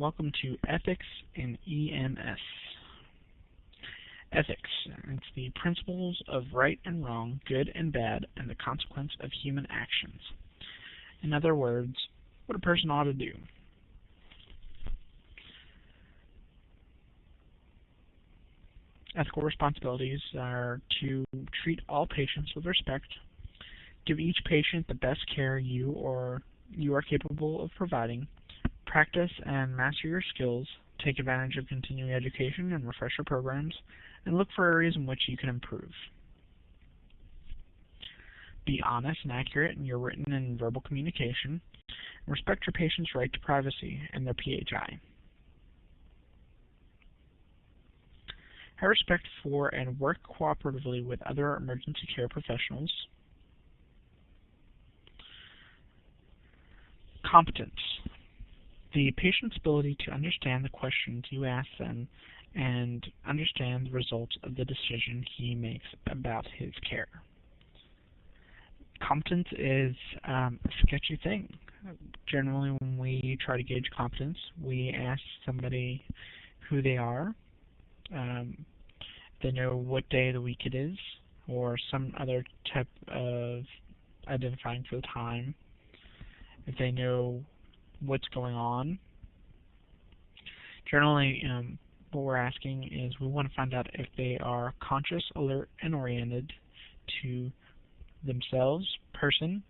Welcome to Ethics in EMS. Ethics. It's the principles of right and wrong, good and bad, and the consequence of human actions. In other words, what a person ought to do. Ethical responsibilities are to treat all patients with respect, give each patient the best care you are capable of providing, practice and master your skills, take advantage of continuing education and refresher programs, and look for areas in which you can improve. Be honest and accurate in your written and verbal communication, and respect your patient's right to privacy and their PHI. Have respect for and work cooperatively with other emergency care professionals. Competence. The patient's ability to understand the questions you ask them and understand the results of the decision he makes about his care. Competence is a sketchy thing. Generally, when we try to gauge competence, we ask somebody who they are, they know what day of the week it is, or some other type of identifying for the time, if they know what's going on. Generally, what we're asking is we want to find out if they are conscious, alert, and oriented to themselves, person,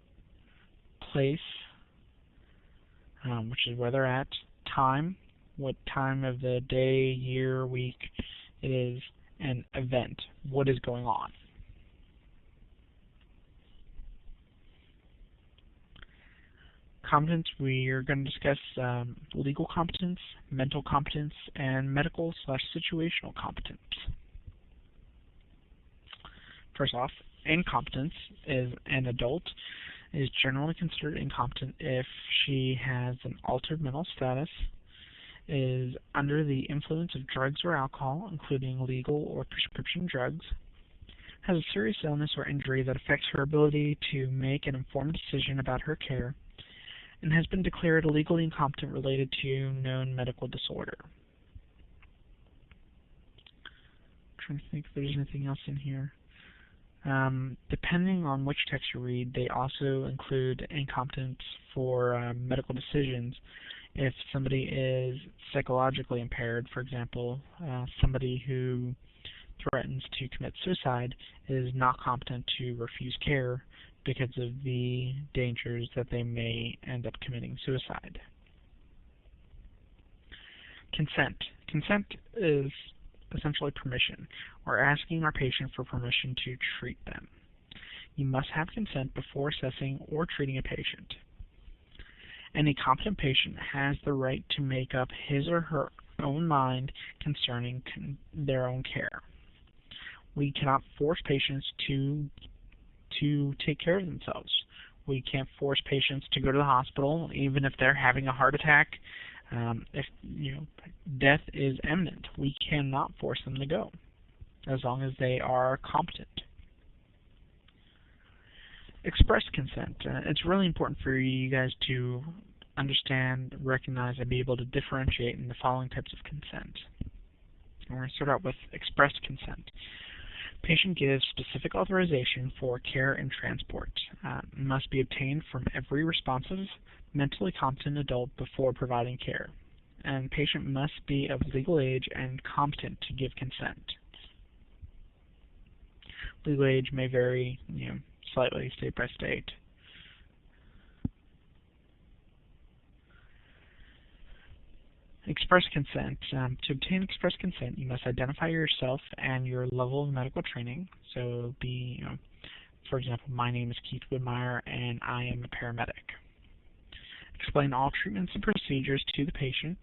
place, which is where they're at, time, what time of the day, year, week it is, and event, what is going on. Competence, we are going to discuss legal competence, mental competence, and medical/situational competence. First off, incompetence is an adult is generally considered incompetent if she has an altered mental status, is under the influence of drugs or alcohol, including legal or prescription drugs, has a serious illness or injury that affects her ability to make an informed decision about her care, and has been declared legally incompetent related to known medical disorder. I'm trying to think if there's anything else in here. Depending on which text you read, they also include incompetence for medical decisions. If somebody is psychologically impaired, for example, somebody who threatens to commit suicide is not competent to refuse care because of the dangers that they may end up committing suicide. Consent. Consent is essentially permission. We're asking our patient for permission to treat them. You must have consent before assessing or treating a patient. Any competent patient has the right to make up his or her own mind concerning their own care. We cannot force patients to take care of themselves. We can't force patients to go to the hospital, even if they're having a heart attack. If death is imminent, we cannot force them to go, as long as they are competent. Express consent. It's really important for you guys to understand, recognize, and be able to differentiate in the following types of consent. We're going to start out with express consent. Patient gives specific authorization for care and transport. Must be obtained from every responsive, mentally competent adult before providing care. And patient must be of legal age and competent to give consent. Legal age may vary, slightly state by state. Express consent. To obtain express consent, you must identify yourself and your level of medical training. So be, for example, my name is Keith Woodmeyer and I am a paramedic. Explain all treatments and procedures to the patient.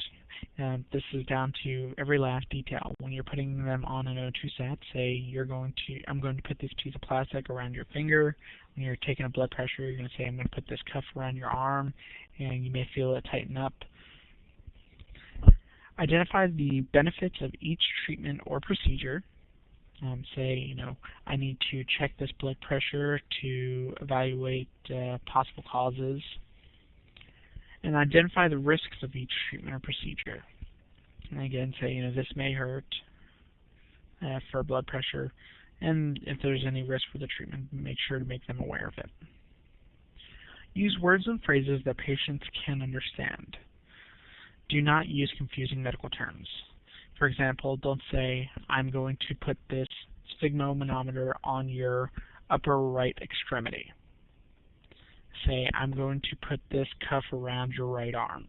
This is down to every last detail. When you're putting them on an O2 sat, say I'm going to put this piece of plastic around your finger. When you're taking a blood pressure, you're going to say I'm going to put this cuff around your arm, and you may feel it tighten up. Identify the benefits of each treatment or procedure. Say, I need to check this blood pressure to evaluate possible causes. And identify the risks of each treatment or procedure. And again, say, this may hurt for blood pressure, and if there's any risk for the treatment, make sure to make them aware of it. Use words and phrases that patients can understand. Do not use confusing medical terms. For example, don't say, I'm going to put this sphygmomanometer on your upper right extremity. Say, I'm going to put this cuff around your right arm.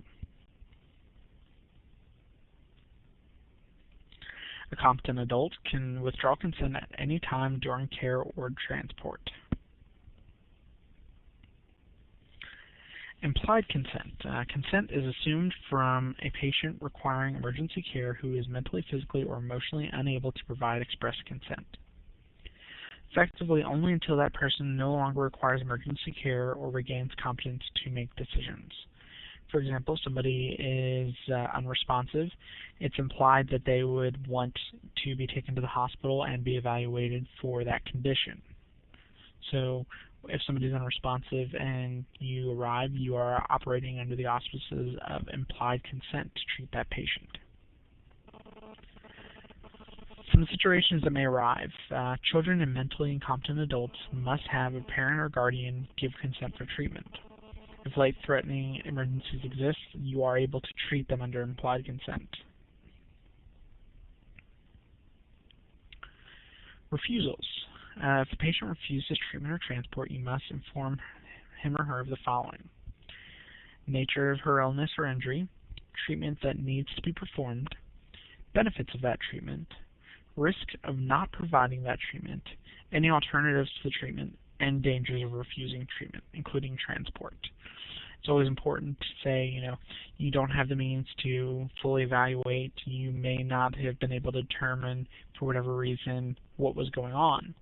A competent adult can withdraw consent at any time during care or transport. Implied consent. Consent is assumed from a patient requiring emergency care who is mentally, physically, or emotionally unable to provide express consent. Effectively, only until that person no longer requires emergency care or regains competence to make decisions. For example, somebody is unresponsive. It's implied that they would want to be taken to the hospital and be evaluated for that condition. So if somebody is unresponsive and you arrive, you are operating under the auspices of implied consent to treat that patient. Some situations that may arise. Children and mentally incompetent adults must have a parent or guardian give consent for treatment. If life-threatening emergencies exist, you are able to treat them under implied consent. Refusals. If the patient refuses treatment or transport, you must inform him or her of the following: nature of her illness or injury, treatment that needs to be performed, benefits of that treatment, risk of not providing that treatment, any alternatives to the treatment, and dangers of refusing treatment, including transport. It's always important to say, you don't have the means to fully evaluate. You may not have been able to determine, for whatever reason, what was going on.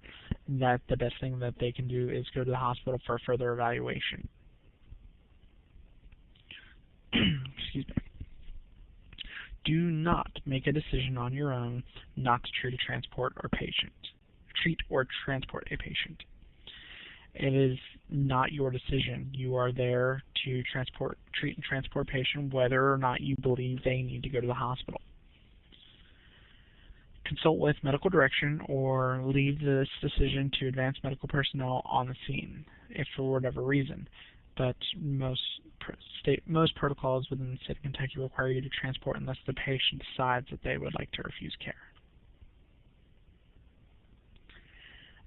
That the best thing that they can do is go to the hospital for further evaluation. Excuse me. Do not make a decision on your own not to treat or transport a patient. It is not your decision. You are there to treat and transport a patient whether or not you believe they need to go to the hospital. Consult with medical direction or leave this decision to advanced medical personnel on the scene, if for whatever reason. But most protocols within the state of Kentucky require you to transport unless the patient decides that they would like to refuse care.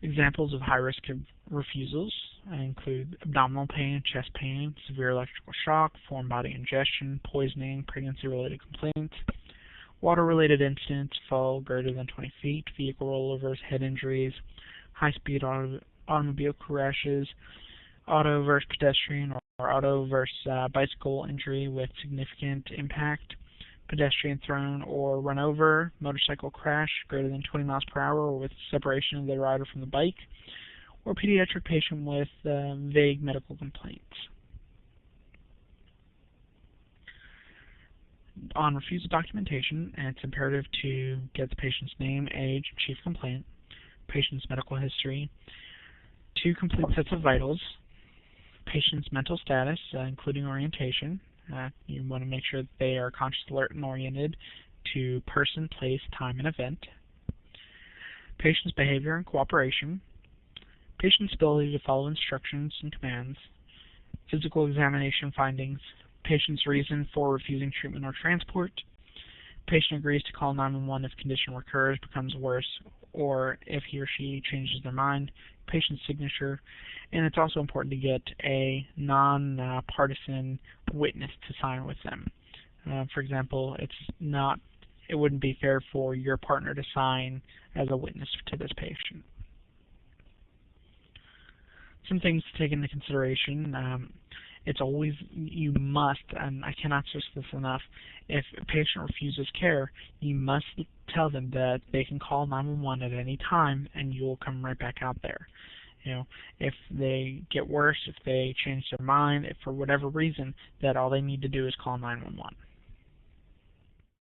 Examples of high-risk refusals include abdominal pain, chest pain, severe electrical shock, foreign body ingestion, poisoning, pregnancy-related complaints, water-related incidents, fall greater than 20 feet, vehicle rollovers, head injuries, high-speed automobile crashes, auto versus pedestrian or auto versus bicycle injury with significant impact, pedestrian thrown or run over, motorcycle crash greater than 20 miles per hour or with separation of the rider from the bike, or pediatric patient with vague medical complaints. On refusal documentation, it's imperative to get the patient's name, age, chief complaint, patient's medical history, 2 complete sets of vitals, patient's mental status, including orientation. You want to make sure that they are conscious, alert, and oriented to person, place, time, and event. Patient's behavior and cooperation. Patient's ability to follow instructions and commands. Physical examination findings. Patient's reason for refusing treatment or transport. Patient agrees to call 911 if condition recurs, becomes worse, or if he or she changes their mind. Patient's signature. And it's also important to get a non-partisan witness to sign with them. For example, it wouldn't be fair for your partner to sign as a witness to this patient. Some things to take into consideration. You must, and I cannot stress this enough, if a patient refuses care, you must tell them that they can call 911 at any time and you will come right back out there. If they get worse, if they change their mind, if for whatever reason, that all they need to do is call 911.